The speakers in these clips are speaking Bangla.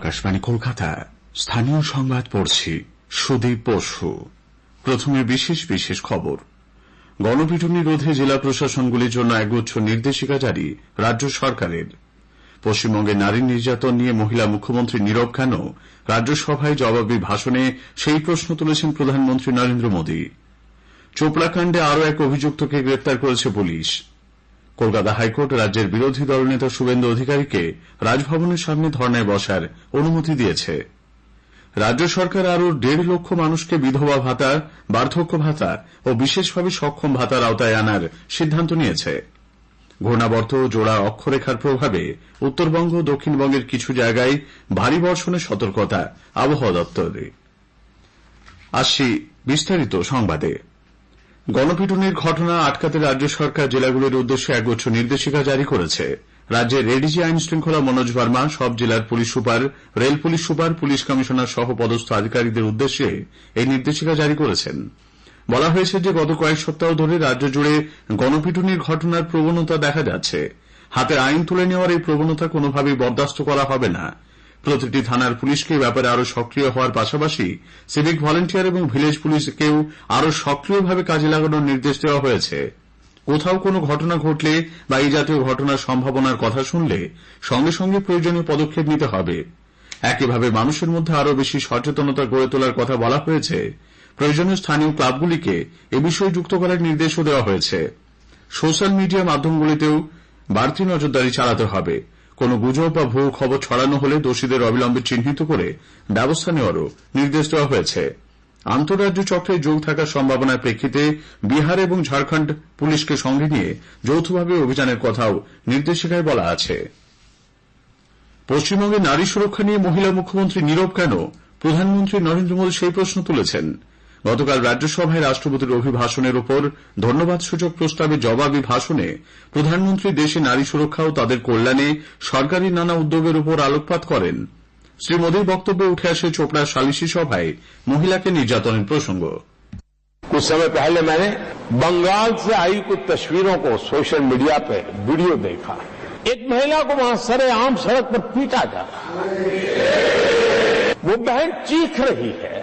আকাশবাণী কলকাতা স্থানীয় সংবাদ পড়ছি সুদীপ বসু। প্রথমে বিশেষ বিশেষ খবর। গণপিটুনি রোধে জেলা প্রশাসনগুলির জন্য একগুচ্ছ নির্দেশিকা জারি রাজ্য সরকারের। পশ্চিমবঙ্গে নারী নির্যাতন নিয়ে মহিলা মুখ্যমন্ত্রী নীরব কেন? রাজ্যসভায় জবাবি ভাষণে সেই প্রশ্ন তুলেছেন প্রধানমন্ত্রী নরেন্দ্র মোদী। চোপড়া কাণ্ডে আরও এক অভিযুক্তকে গ্রেপ্তার করেছে পুলিশ। কলকাতা হাইকোর্ট রাজ্যের বিরোধী দলনেতা শুভেন্দু অধিকারীকে রাজভবনের সামনে ধর্নায় বসার অনুমতি দিয়েছে। রাজ্য সরকার আরও 1.5 লক্ষ মানুষকে বিধবা ভাতা, বার্ধক্য ভাতা ও বিশেষভাবে সক্ষম ভাতার আওতায় আনার সিদ্ধান্ত নিয়েছে। ঘূর্ণাবর্ত জোড়া অক্ষরেখার প্রভাবে উত্তরবঙ্গ ও দক্ষিণবঙ্গের কিছু জায়গায় ভারী বর্ষণের সতর্কতা আবহাওয়া দপ্তরের। আসছি বিস্তারিত সংবাদে। গণপিটুনির ঘটনা আটকাতে রাজ্য সরকার জেলাগুলির উদ্দেশ্যে একগুচ্ছ নির্দেশিকা জারি করেছে। রাজ্যের এডিজি আইন শৃঙ্খলা মনোজ ভার্মা সব জেলার police super, rail police super, police commissioner সহ পদস্থ আধিকারিকদের উদ্দেশ্যে এই নির্দেশিকা জারি করেছেন। বলা হয়েছে যে গত কয়েক সপ্তাহ ধরে রাজ্য জুড়ে গণপিটুনির ঘটনার প্রবণতা দেখা যাচ্ছে। হাতে আইন তুলে নেওয়ার এই প্রবণতা কোনোভাবেই বরদাস্ত করা হবে না। প্রতিটি থানার পুলিশকে ব্যাপারে আরও সক্রিয় হওয়ার পাশাপাশি সিভিক ভলেন্টিয়ার এবং ভিলেজ পুলিশকেও আরও সক্রিয়ভাবে কাজে লাগানোর নির্দেশ দেওয়া হয়েছে। কোথাও কোনো ঘটনা ঘটলে বা এই জাতীয় ঘটনার সম্ভাবনার কথা শুনলে সঙ্গে সঙ্গে প্রয়োজনীয় পদক্ষেপ নিতে হবে। একইভাবে মানুষের মধ্যে আরও বেশি সচেতনতা গড়ে তোলার কথা বলা হয়েছে। প্রয়োজনীয় স্থানীয় ক্লাবগুলিকে এ বিষয়ে যুক্ত করার নির্দেশও দেওয়া হয়েছে। সোশ্যাল মিডিয়া মাধ্যমগুলিতেও বাড়তি নজরদারি চালাতে হবে। কোনো গুজব বা ভুয়ো খবর ছড়ানো হলে দোষীদের অবিলম্বে চিহ্নিত করে ব্যবস্থা নেওয়ারও নির্দেশ দেওয়া হয়েছে। আন্তঃরাজ্য চক্রে যোগ থাকার সম্ভাবনার প্রেক্ষিতে বিহার এবং ঝাড়খণ্ড পুলিশকে সঙ্গে নিয়ে যৌথভাবে অভিযানের কথাও নির্দেশিকায় বলা আছে। পশ্চিমবঙ্গে নারী সুরক্ষা নিয়ে মহিলা মুখ্যমন্ত্রী নীরব কেন? প্রধানমন্ত্রী নরেন্দ্র মোদী সেই প্রশ্ন তুলেছেন। গতকাল রাজ্যসভায় রাষ্ট্রপতির অভিভাষণের ওপর ধন্যবাদসূচক প্রস্তাবে জবাবি ভাষণে প্রধানমন্ত্রী দেশে নারী সুরক্ষা ও তাদের কল্যাণে সরকারি নানা উদ্যোগের উপর আলোকপাত করেন। শ্রী মোদীর বক্তব্যে উঠে আসে চোপড়ার সালিসি সভায় মহিলাকে নির্যাতনের প্রসঙ্গ। कुछ समय पहले मैंने बंगाल से आई कुछ तस्वीरों को सोशल मीडिया पे वीडियो देखा। एक महिला को वहां सरेआम सड़क पर पीटा जा रहा है। वो बहन चीख रही है,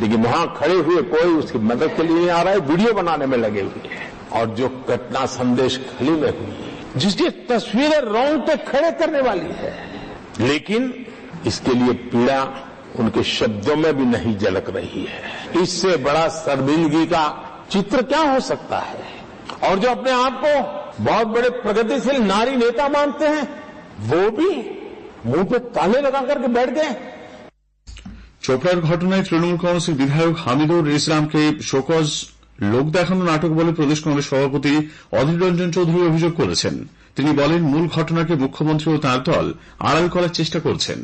लेकिन वहां खड़े हुए कोई उसकी मदद के लिए नहीं आ रहा है, वीडियो बनाने में लगे हुए हैं। और जो घटना संदेश खली में हुई, जिसकी तस्वीरें रोंगटे खड़े करने वाली है, लेकिन इसके लिए पीड़ा उनके शब्दों में भी नहीं झलक रही है। इससे बड़ा शर्मिंदगी का चित्र क्या हो सकता है? और जो अपने आप को बहुत बड़े प्रगतिशील नारी नेता मानते हैं, वो भी मुंह पे ताले लगा करके बैठ गए। চোপড়ার ঘটনায় তৃণমূল কংগ্রেসের বিধায়ক হামিদুর ইসলামকে শোকজ লোক দেখানো নাটক বলে প্রদেশ কংগ্রেস সভাপতি অধীর রঞ্জন চৌধুরী অভিযোগ করেছেন। তিনি বলেন, মূল ঘটনাকে মুখ্যমন্ত্রী ও তাঁর দল আড়াল করার চেষ্টা করছেন।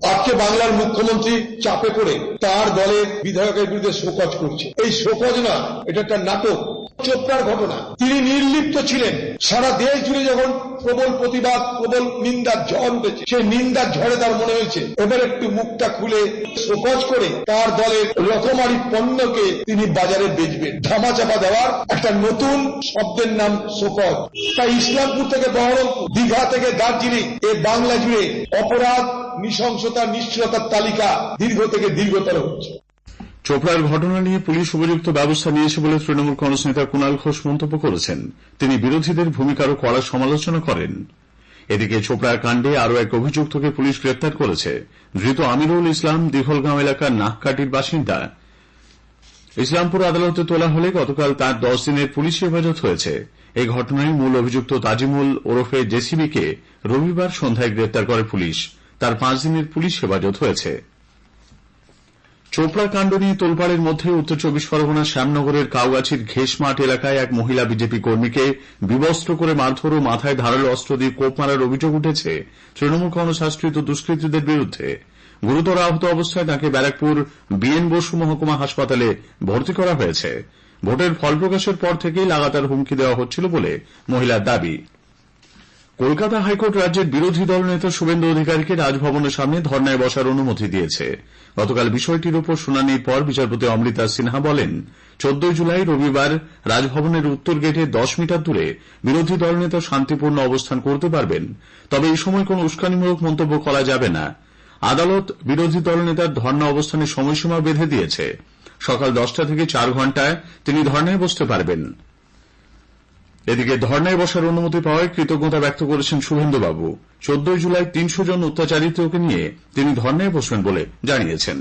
আজকে বাংলার মুখ্যমন্ত্রী চাপে পড়ে তার দলের বিধায়কের বিরুদ্ধে শোকজ করছে। এই শোকজ না, এটা একটা নাটক। চোপড়ার ঘটনা, তিনি নির্লিপ্ত ছিলেন। সারা দেশ জুড়ে যখন প্রবল প্রতিবাদ, প্রবল নিন্দার ঝড় উঠেছে, সেই নিন্দার ঝড়ে তার মনে হয়েছে এবার একটু মুখটা খুলে শোকজ করে তার দলের রকমারি পণ্যকে তিনি বাজারে বেচবেন। ধামাচাপা দেওয়ার একটা নতুন শব্দের নাম শোকজ। তাই ইসলামপুর থেকে বহরমপুর, দীঘা থেকে দার্জিলিং, এ বাংলা জুড়ে অপরাধ, নৃশংসতা, নিষ্ঠুরতার তালিকা দীর্ঘ থেকে দীর্ঘতর হচ্ছে। চোপড়ার ঘটনা নিয়ে পুলিশ উপযুক্ত ব্যবস্থা নিয়েছে বলে তৃণমূল কংগ্রেস নেতা কুণাল ঘোষ মন্তব্য করেছেন। তিনি বিরোধীদের ভূমিকারও কড়া সমালোচনা করেন। এদিকে চোপড়ার কাণ্ডে আরও এক অভিযুক্তকে পুলিশ গ্রেপ্তার করেছে। ধৃত আমিরুল ইসলাম দিঘলগাঁও এলাকার নাককাটির বাসিন্দা। ইসলামপুর আদালতে তোলা হলে গতকাল তাঁর 10 দিনের পুলিশ হেফাজত হয়েছে। এই ঘটনায় মূল অভিযুক্ত তাজিমুল ওরফে জেসিবিকে রবিবার সন্ধ্যায় গ্রেপ্তার করে পুলিশ। তার 5 দিনের পুলিশ হেফাজত হয়েছে। চোপড়া কাণ্ড নিয়ে তোলপাড়ের মধ্যে উত্তর 24 পরগনার শ্যামনগরের কাউগাছির ঘেষমাঠ এলাকায় এক মহিলা বিজেপি কর্মীকে বিবস্ত্র করে মারধর ও মাথায় ধারালো অস্ত্র দিয়ে কোপ মারার অভিযোগ উঠেছে তৃণমূল কংগ্রেস আশ্রিত দুষ্কৃতীদের বিরুদ্ধে। গুরুতর আহত অবস্থায় তাঁকে ব্যারাকপুর বিএন বসু মহকুমা হাসপাতালে ভর্তি করা হয়েছে। ভোটের ফল প্রকাশের পর থেকেই লাগাতার হুমকি দেওয়া হচ্ছিল বলে মহিলার দাবি। কলকাতা হাইকোর্ট রাজ্যের বিরোধী দল নেতা শুভেন্দু অধিকারীকে রাজভবনের সামনে ধর্নায় বসার অনুমতি দিয়েছে। গতকাল বিষয়টির উপর শুনানির পর বিচারপতি অমৃতা সিনহা বলেন, 14 জুলাই রবিবার রাজভবনের উত্তর গেটে 10 মিটার দূরে বিরোধী দলনেতা শান্তিপূর্ণ অবস্থান করতে পারবেন, তবে এই সময় কোনো উস্কানিমূলক মন্তব্য করা যাবে না। আদালত বিরোধী দলনেতার ধর্ণা অবস্থানের সময়সীমা বেঁধে দিয়েছে। সকাল 10টা থেকে 4 ঘণ্টায় তিনি ধর্নায় বসতে পারবেন। এদিকে ধর্নায় বসার অনুমতি পাওয়ায় কৃতজ্ঞতা ব্যক্ত করেছেন শুভেন্দুবাবু। 14 জুলাই 300 জন অত্যাচারিতকে নিয়ে তিনি ধর্নায় বসবেন বলে জানিয়েছেন।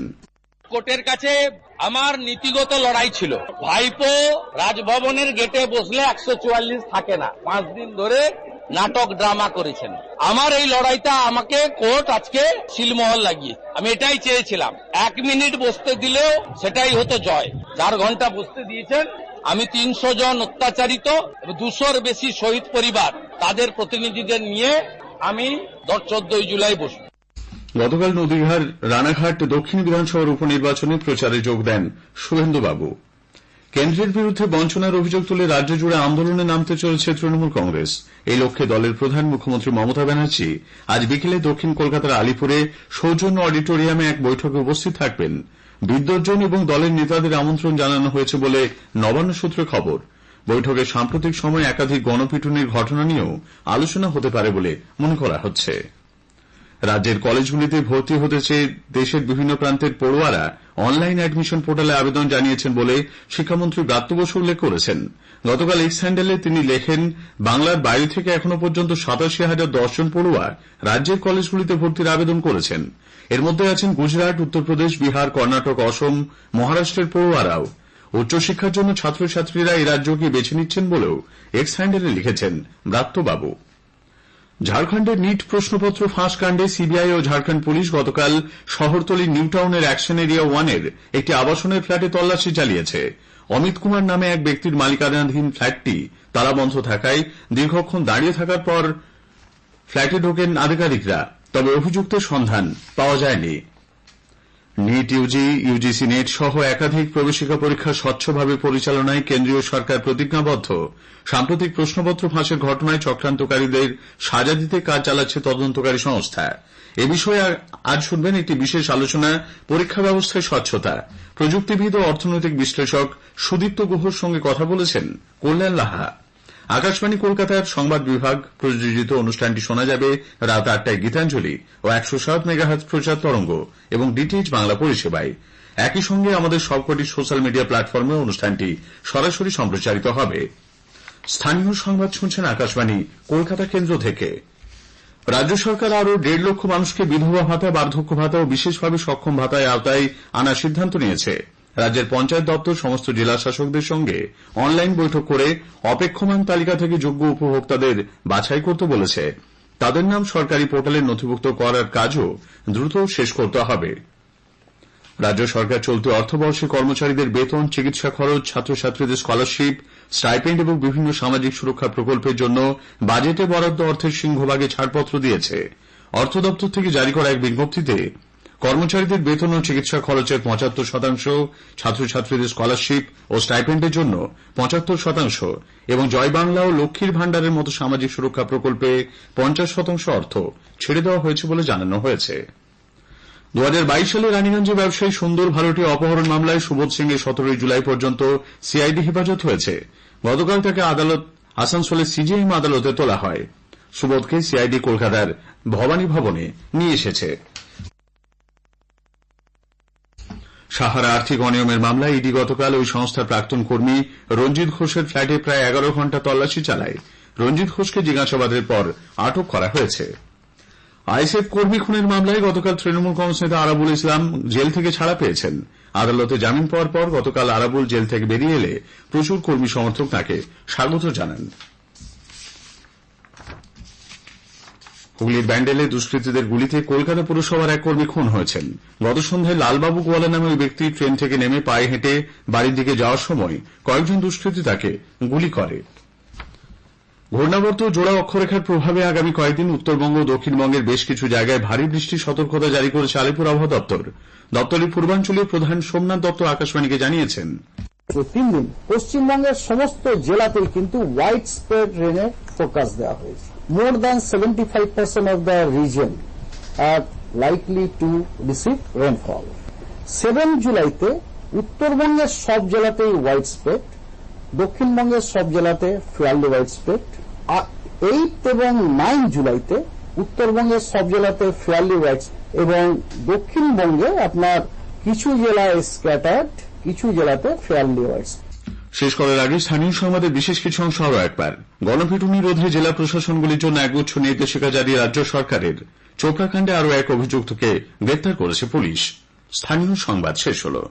কোর্টের কাছে আমার নীতিগত লড়াই ছিল। ভাইপো রাজভবনের গেটে বসলে 144 থাকে না। 5 দিন ধরে নাটক ড্রামা করেছেন। আমার এই লড়াইটা আমাকে কোর্ট আজকে সিলমোহর লাগিয়ে, আমি এটাই চেয়েছিলাম। 1 মিনিট বসতে দিলেও সেটাই হতো জয়। 4 ঘন্টা বসতে দিয়েছেন। আমি 300 জন অত্যাচারিত, 200-র বেশি শহীদ পরিবার, তাদের প্রতিনিধিদের নিয়ে আমি 14 জুলাই বসব। গতকাল নদীয়ার রানাঘাট দক্ষিণ বিধানসভার উপনির্বাচনে প্রচারে যোগ দেন শুভেন্দুবাবু। কেন্দ্রের বিরুদ্ধে বঞ্চনার অভিযোগ তুলে রাজ্য জুড়ে আন্দোলনে নামতে চলেছে তৃণমূল কংগ্রেস। এই লক্ষ্যে দলের প্রধান মুখ্যমন্ত্রী মমতা ব্যানার্জি আজ বিকেলে দক্ষিণ কলকাতার আলিপুরে সৌজন্য অডিটোরিয়ামে এক বৈঠকে উপস্থিত থাকবেন। বিদ্বজ্জন এবং দলের নেতাদের আমন্ত্রণ জানানো হয়েছে বলে নবান্ন সূত্রে খবর। বৈঠকে সাম্প্রতিক সময়ে একাধিক গণপিটুনির ঘটনা নিয়েও আলোচনা হতে পারে বলে মনে করা হচ্ছে। রাজ্যের কলেজগুলিতে ভর্তি হতে চেয়ে দেশের বিভিন্ন প্রান্তের পড়ুয়ারা অনলাইন অ্যাডমিশন পোর্টালে আবেদন জানিয়েছেন বলে শিক্ষামন্ত্রী ব্রাত্য বসু উল্লেখ করেছেন। গতকাল এক্স হ্যান্ডেলে তিনি লেখেন, বাংলার বাইরে থেকে এখনো পর্যন্ত 87,010 জন পড়ুয়া রাজ্যের কলেজগুলিতে ভর্তির আবেদন করেছেন। এর মধ্যে আছেন গুজরাট, উত্তরপ্রদেশ, বিহার, কর্ণাটক, অসম, মহারাষ্ট্রের পড়ুয়ারাও। উচ্চশিক্ষার জন্য ছাত্রছাত্রীরা এই রাজ্যকে বেছে নিচ্ছেন বলেও এক্স হ্যান্ডেলে লিখেছেন ব্রাত্যবাবু। ঝাড়খণ্ডের নিট প্রশ্নপত্র ফাঁস কাণ্ডে সিবিআই ও ঝাড়খণ্ড পুলিশ গতকাল শহরতলির নিউ টাউনের অ্যাকশন এরিয়া 1-এর একটি আবাসনের ফ্ল্যাটে তল্লাশি চালিয়েছে। অমিত কুমার নামে এক ব্যক্তির মালিকানাধীন ফ্ল্যাটটি তালাবন্ধ থাকায় দীর্ঘক্ষণ দাঁড়িয়ে থাকার পর ফ্ল্যাটে ঢোকেন আধিকারিকরা, তবে অভিযুক্তের সন্ধান পাওয়া যায়নি। নিট ইউজি, ইউজিসি নেট সহ একাধিক প্রবেশিকা পরীক্ষা স্বচ্ছভাবে পরিচালনায় কেন্দ্রীয় সরকার প্রতিজ্ঞাবদ্ধ। সাম্প্রতিক প্রশ্নপত্র ফাঁসের ঘটনায় চক্রান্তকারীদের সাজা দিতে কাজ চালাচ্ছে তদন্তকারী সংস্থা। এ বিষয়ে আজ শুনবেন একটি বিশেষ আলোচনা, পরীক্ষা ব্যবস্থায় স্বচ্ছতা। প্রযুক্তিবিদ ও অর্থনৈতিক বিশ্লেষক সুদীপ্ত গুহর সঙ্গে কথা বলেছেন কল্যাণ লাহা। আকাশবাণী কলকাতার সংবাদ বিভাগ প্রযোজিত অনুষ্ঠানটি শোনা যাবে রাত 8টায় গীতাঞ্জলি ও 107 মেগাহার্টজ প্রচার তরঙ্গ এবং ডিটিএইচ বাংলা পরিষেবায়। একই সঙ্গে আমাদের সবকটি সোশ্যাল মিডিয়া প্ল্যাটফর্মে অনুষ্ঠানটি সরাসরি সম্প্রচারিত হবে। স্থানীয় সংবাদ শুনছেন আকাশবাণী কলকাতা কেন্দ্র থেকে। রাজ্য সরকার আরও 1.5 লক্ষ মানুষকে বিধবা ভাতা, বার্ধক্য ভাতা ও বিশেষভাবে সক্ষম ভাতায় আওতায় আনার সিদ্ধান্ত নিয়েছে। রাজ্যের পঞ্চায়েত দপ্তর সমস্ত জেলা শাসকদের সঙ্গে অনলাইন বৈঠক করে অপেক্ষমান তালিকা থেকে যোগ্য উপভোক্তাদের বাছাই করতে বলেছে। তাদের নাম সরকারি পোর্টালে নথিভুক্ত করার কাজও দ্রুত শেষ করতে হবে। রাজ্য সরকার চলতি অর্থবর্ষে কর্মচারীদের বেতন, চিকিৎসা খরচ, ছাত্রছাত্রীদের স্কলারশিপ, স্টাইপেন্ড এবং বিভিন্ন সামাজিক সুরক্ষা প্রকল্পের জন্য বাজেটে বরাদ্দ অর্থের সিংহভাগে ছাড়পত্র দিয়েছে। অর্থ দপ্তর থেকে জারি করা এক বিজ্ঞপ্তিতে কর্মচারীদের বেতন ও চিকিৎসা খরচের 75%, ছাত্রছাত্রীদের স্কলারশিপ ও স্টাইপেন্ডের জন্য 75% এবং জয় বাংলা ও লক্ষ্মীর ভাণ্ডারের মতো সামাজিক সুরক্ষা প্রকল্পে 50% অর্থ ছেড়ে দেওয়া হয়েছে বলে জানানো হয়েছে। 2022 সালে রানীগঞ্জে ব্যবসায়ী সুন্দর ভারতীয় অপহরণ মামলায় সুবোধ সিং এর 17 জুলাই পর্যন্ত সিআইডি হেফাজত হয়েছে। গতকাল তাকে আসানসোলের সিজিএম আদালতে তোলা হয়। সুবোধকে সিআইডি কলকাতার ভবানী ভবনে নিয়ে এসেছে। সাহারা আর্থিক অনিয়মের মামলায় ইডি গতকাল ওই সংস্থার প্রাক্তন কর্মী রঞ্জিত ঘোষের ফ্ল্যাটে প্রায় 11 ঘণ্টা তল্লাশি চালায়। রঞ্জিত ঘোষকে জিজ্ঞাসাবাদের পর আটক করা হয়েছে। আইএসএফ কর্মী খুনের মামলায় গতকাল তৃণমূল কংগ্রেস নেতা আরাবুল ইসলাম জেল থেকে ছাড়া পেয়েছেন। আদালতে জামিন পাওয়ার পর গতকাল আরাবুল জেল থেকে বেরিয়ে এলে প্রচুর কর্মী সমর্থক তাঁকে স্বাগত জানান। হুগলির ব্যান্ডেলে দুষ্কৃতীদের গুলিতে কলকাতা পুরসভার এক কর্মী খুন হয়েছেন। গত সন্ধ্যায় লালবাবু গোয়ালা নামে ওই ব্যক্তি ট্রেন থেকে নেমে পায়ে হেঁটে বাড়ির দিকে যাওয়ার সময় কয়েকজন দুষ্কৃতী তাকে গুলি করে। ঘূর্ণাবর্ত জোড়া অক্ষরেখার প্রভাবে আগামী কয়েকদিন উত্তরবঙ্গ ও দক্ষিণবঙ্গের বেশ কিছু জায়গায় ভারী বৃষ্টির সতর্কতা জারি করেছে আলিপুর আবহাওয়া দপ্তর। দপ্তরের পূর্বাঞ্চলীয় প্রধান সোমনাথ দত্ত আকাশবাণীকে জানিয়েছেন, 3 দিন পশ্চিমবঙ্গের সমস্ত জেলাতেই কিন্তু ওয়াইড স্প্রেড রেনের ফোরকাস্ট দেওয়া হয়েছে। More than 75% of the region are likely to receive rainfall. 7 জুলাইতে উত্তরবঙ্গের সব জেলাতেই ওয়াইড স্প্রেড, দক্ষিণবঙ্গের সব জেলাতে ফেয়ারলি ওয়াইড স্প্রেড। 8 এবং 9 জুলাইতে উত্তরবঙ্গের সব জেলাতে ফেয়ারলি ওয়াইড এবং দক্ষিণবঙ্গে আপনার কিছু জেলায় স্ক্যাটার্ড, কিছু জেলাতে ফেয়ারলি ওয়াইড। শেষ করার আগে স্থানীয় সংবাদের বিশেষ কিছু অংশ আরও একবার। গণপিটুনি রোধে জেলা প্রশাসনগুলির জন্য একগুচ্ছ নির্দেশিকা জারি রাজ্য সরকারের। চোপড়া কাণ্ডে আরও এক অভিযুক্তকে গ্রেপ্তার করেছে পুলিশ। স্থানীয় সংবাদ শেষ হল।